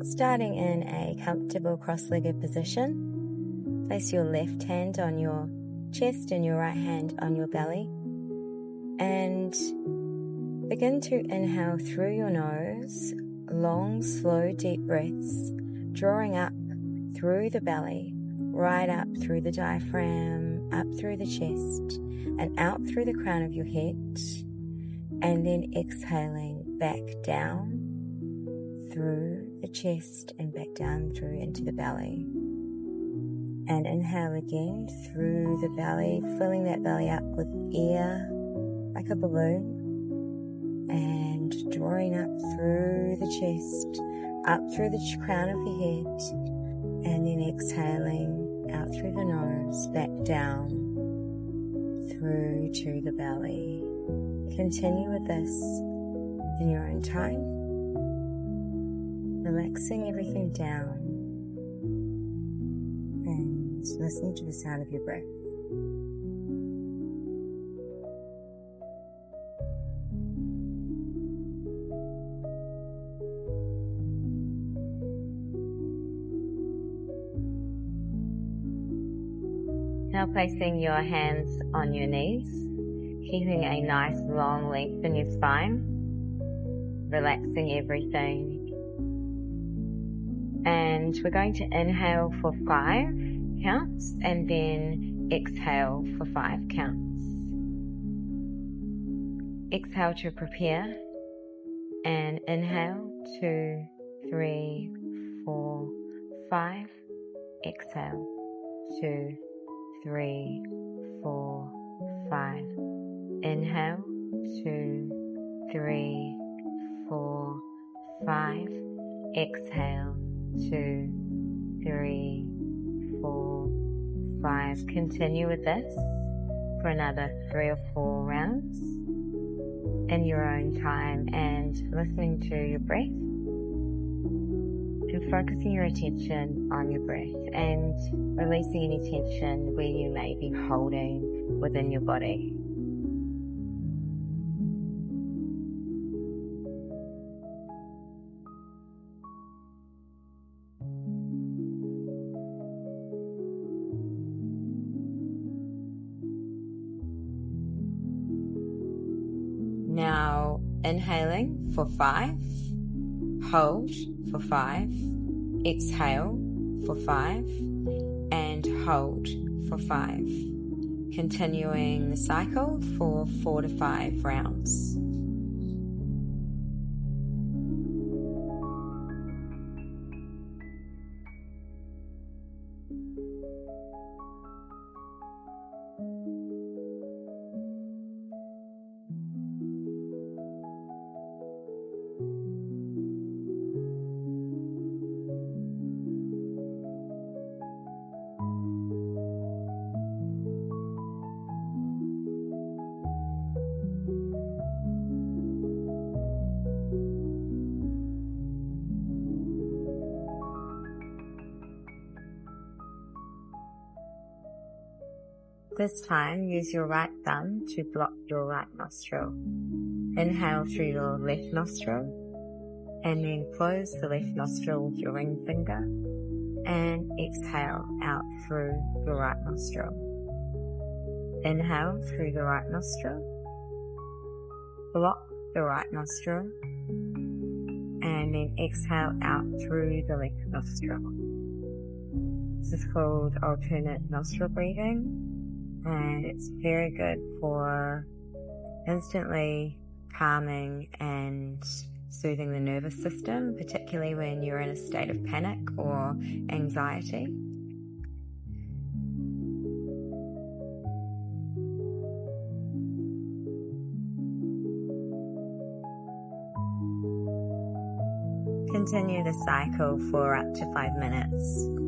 Starting in a comfortable cross-legged position, place your left hand on your chest and your right hand on your belly, and begin to inhale through your nose, long, slow, deep breaths, drawing up through the belly, right up through the diaphragm, up through the chest, and out through the crown of your head, and then exhaling back down through the chest and back down through into the belly. And inhale again through the belly, filling that belly up with air like a balloon, and drawing up through the chest, up through the crown of your head, and then exhaling out through the nose, back down through to the belly. Continue with this in your own time, relaxing everything down and listening to the sound of your breath. Now placing your hands on your knees, keeping a nice long length in your spine, relaxing everything. And we're going to inhale for 5 counts and then exhale for 5 counts. Exhale to prepare, and inhale 2, 3, 4, 5. Exhale 2, 3, 4, 5. Inhale 2, 3, 4, 5. Exhale 2, 3, 4, 5. Continue with this for another 3 or 4 rounds in your own time, and listening to your breath and focusing your attention on your breath and releasing any tension where you may be holding within your body. Now inhaling for 5, hold for 5, exhale for 5, and hold for 5. Continuing the cycle for 4 to 5 rounds. This time, use your right thumb to block your right nostril. Inhale through your left nostril, and then close the left nostril with your ring finger, and exhale out through your right nostril. Inhale through the right nostril, block the right nostril, and then exhale out through the left nostril. This is called alternate nostril breathing, and it's very good for instantly calming and soothing the nervous system, particularly when you're in a state of panic or anxiety. Continue the cycle for up to 5 minutes.